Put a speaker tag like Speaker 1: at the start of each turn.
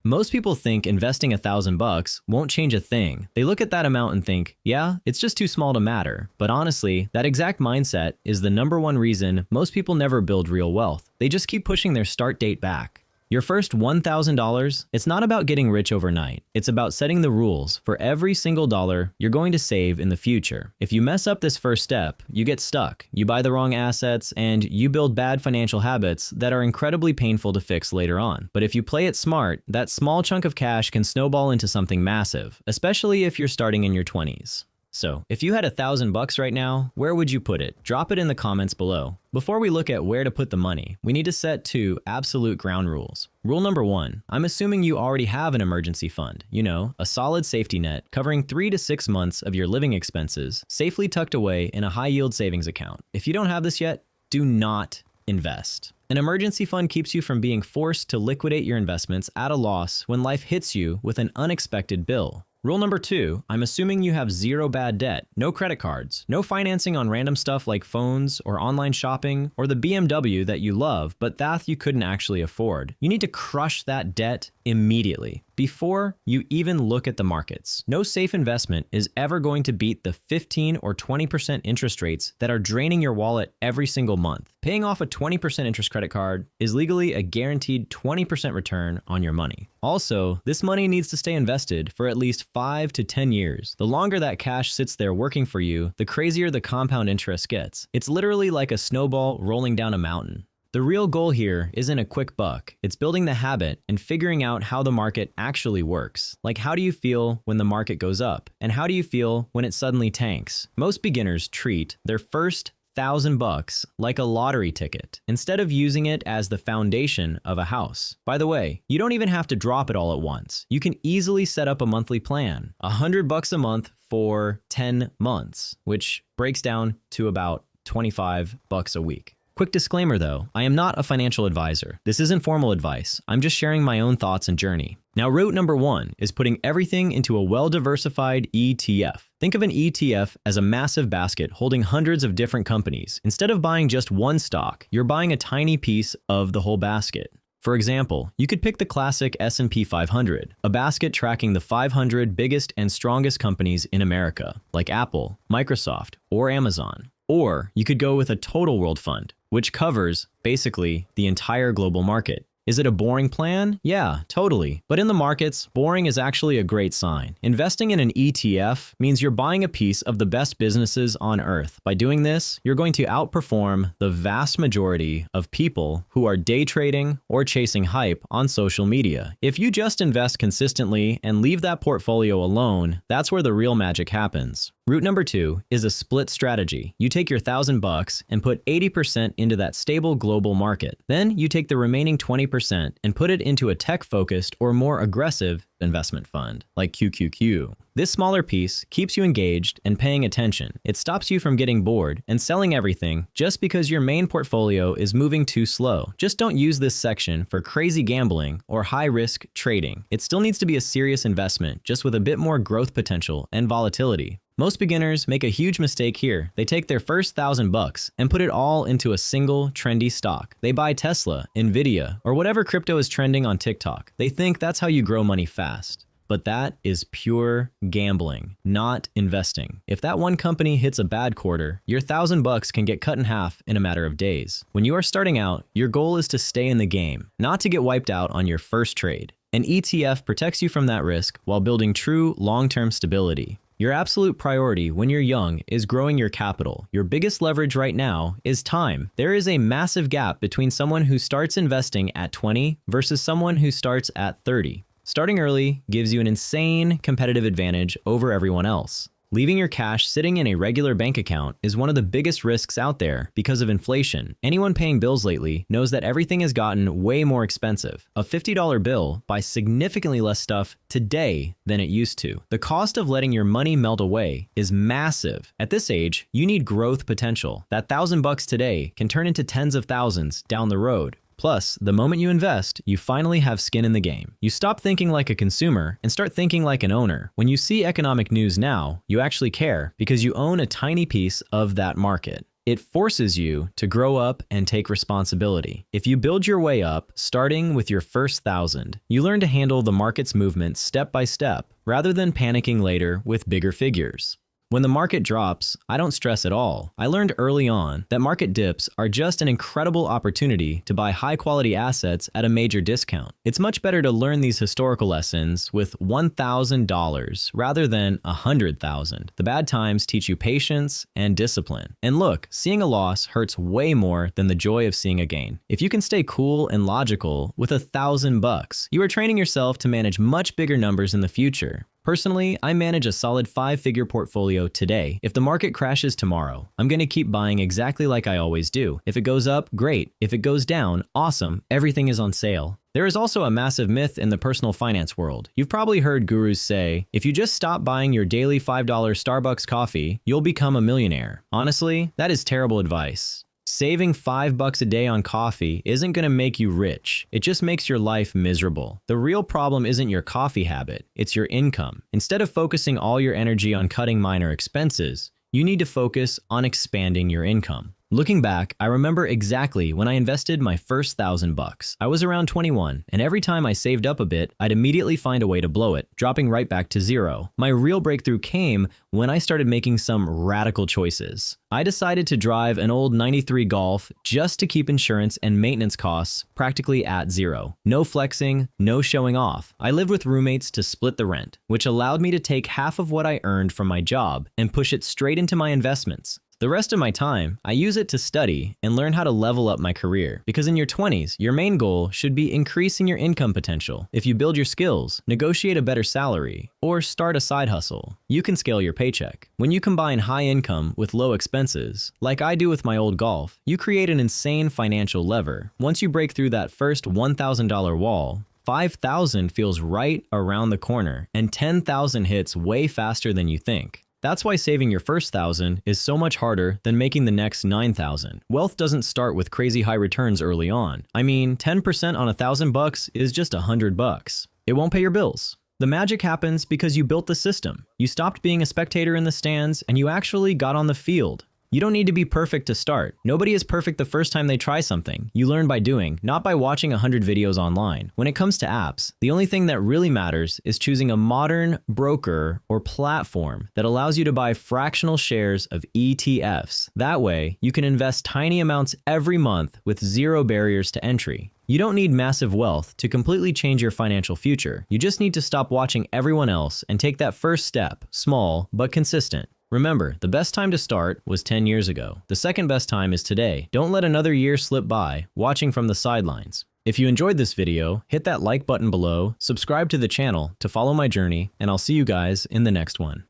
Speaker 1: Most people think investing $1,000 won't change a thing. They look at that amount and think, yeah, it's just too small to matter. But honestly, that exact mindset is the number one reason most people never build real wealth. They just keep pushing their start date back. Your first $1,000, it's not about getting rich overnight. It's about setting the rules for every single dollar you're going to save in the future. If you mess up this first step, you get stuck. You buy the wrong assets and you build bad financial habits that are incredibly painful to fix later on. But if you play it smart, that small chunk of cash can snowball into something massive, especially if you're starting in your 20s. So, if you had $1,000 right now, where would you put it? Drop it in the comments below. Before we look at where to put the money, we need to set 2 absolute ground rules. Rule number 1, I'm assuming you already have an emergency fund. You know, a solid safety net covering 3 to 6 months of your living expenses, safely tucked away in a high-yield savings account. If you don't have this yet, do not invest. An emergency fund keeps you from being forced to liquidate your investments at a loss when life hits you with an unexpected bill. Rule number 2, I'm assuming you have 0 bad debt, no credit cards, no financing on random stuff like phones or online shopping or the BMW that you love but that you couldn't actually afford. You need to crush that debt immediately before you even look at the markets. No safe investment is ever going to beat the 15 or 20% interest rates that are draining your wallet every single month. Paying off a 20% interest credit card is legally a guaranteed 20% return on your money. Also, this money needs to stay invested for at least 5 to 10 years. The longer that cash sits there working for you, the crazier the compound interest gets. It's literally like a snowball rolling down a mountain. The real goal here isn't a quick buck. It's building the habit and figuring out how the market actually works. Like, how do you feel when the market goes up? And how do you feel when it suddenly tanks? Most beginners treat their first $1,000 like a lottery ticket instead of using it as the foundation of a house. By the way, you don't even have to drop it all at once. You can easily set up a monthly plan, $100 a month for 10 months, which breaks down to about $25 a week. Quick disclaimer though, I am not a financial advisor. This isn't formal advice. I'm just sharing my own thoughts and journey. Now, route number 1 is putting everything into a well-diversified ETF. Think of an ETF as a massive basket holding hundreds of different companies. Instead of buying just one stock, you're buying a tiny piece of the whole basket. For example, you could pick the classic S&P 500, a basket tracking the 500 biggest and strongest companies in America, like Apple, Microsoft, or Amazon. Or you could go with a total world fund, which covers basically the entire global market. Is it a boring plan? Yeah, totally. But in the markets, boring is actually a great sign. Investing in an ETF means you're buying a piece of the best businesses on earth. By doing this, you're going to outperform the vast majority of people who are day trading or chasing hype on social media. If you just invest consistently and leave that portfolio alone, that's where the real magic happens. Route number 2 is a split strategy. You take your $1,000 and put 80% into that stable global market. Then you take the remaining 20% and put it into a tech-focused or more aggressive investment fund, like QQQ. This smaller piece keeps you engaged and paying attention. It stops you from getting bored and selling everything just because your main portfolio is moving too slow. Just don't use this section for crazy gambling or high-risk trading. It still needs to be a serious investment, just with a bit more growth potential and volatility. Most beginners make a huge mistake here. They take their first $1,000 and put it all into a single trendy stock. They buy Tesla, Nvidia, or whatever crypto is trending on TikTok. They think that's how you grow money fast. But that is pure gambling, not investing. If that one company hits a bad quarter, your $1,000 can get cut in half in a matter of days. When you are starting out, your goal is to stay in the game, not to get wiped out on your first trade. An ETF protects you from that risk while building true long-term stability. Your absolute priority when you're young is growing your capital. Your biggest leverage right now is time. There is a massive gap between someone who starts investing at 20 versus someone who starts at 30. Starting early gives you an insane competitive advantage over everyone else. Leaving your cash sitting in a regular bank account is one of the biggest risks out there because of inflation. Anyone paying bills lately knows that everything has gotten way more expensive. A $50 bill buys significantly less stuff today than it used to. The cost of letting your money melt away is massive. At this age, you need growth potential. That $1,000 today can turn into tens of thousands down the road. Plus, the moment you invest, you finally have skin in the game. You stop thinking like a consumer and start thinking like an owner. When you see economic news now, you actually care because you own a tiny piece of that market. It forces you to grow up and take responsibility. If you build your way up, starting with your first 1,000, you learn to handle the market's movements step by step, rather than panicking later with bigger figures. When the market drops, I don't stress at all. I learned early on that market dips are just an incredible opportunity to buy high-quality assets at a major discount. It's much better to learn these historical lessons with $1,000 rather than $100,000. The bad times teach you patience and discipline. And look, seeing a loss hurts way more than the joy of seeing a gain. If you can stay cool and logical with $1,000, you are training yourself to manage much bigger numbers in the future. Personally, I manage a solid 5-figure portfolio today. If the market crashes tomorrow, I'm going to keep buying exactly like I always do. If it goes up, great. If it goes down, awesome. Everything is on sale. There is also a massive myth in the personal finance world. You've probably heard gurus say, if you just stop buying your daily $5 Starbucks coffee, you'll become a millionaire. Honestly, that is terrible advice. Saving $5 a day on coffee isn't going to make you rich. It just makes your life miserable. The real problem isn't your coffee habit, it's your income. Instead of focusing all your energy on cutting minor expenses, you need to focus on expanding your income. Looking back, I remember exactly when I invested my first $1,000. I was around 21, and every time I saved up a bit, I'd immediately find a way to blow it, dropping right back to zero. My real breakthrough came when I started making some radical choices. I decided to drive an old '93 Golf just to keep insurance and maintenance costs practically at zero. No flexing, no showing off. I lived with roommates to split the rent, which allowed me to take half of what I earned from my job and push it straight into my investments. The rest of my time, I use it to study and learn how to level up my career. Because in your 20s, your main goal should be increasing your income potential. If you build your skills, negotiate a better salary, or start a side hustle, you can scale your paycheck. When you combine high income with low expenses, like I do with my old Golf, you create an insane financial lever. Once you break through that first $1,000 wall, 5,000 feels right around the corner, and 10,000 hits way faster than you think. That's why saving your first 1,000 is so much harder than making the next 9,000. Wealth doesn't start with crazy high returns early on. I mean, 10% on $1,000 is just $100. It won't pay your bills. The magic happens because you built the system. You stopped being a spectator in the stands and you actually got on the field. You don't need to be perfect to start. Nobody is perfect the first time they try something. You learn by doing, not by watching 100 videos online. When it comes to apps, the only thing that really matters is choosing a modern broker or platform that allows you to buy fractional shares of ETFs. That way, you can invest tiny amounts every month with zero barriers to entry. You don't need massive wealth to completely change your financial future. You just need to stop watching everyone else and take that first step, small but consistent. Remember, the best time to start was 10 years ago. The second best time is today. Don't let another year slip by watching from the sidelines. If you enjoyed this video, hit that like button below, subscribe to the channel to follow my journey, and I'll see you guys in the next one.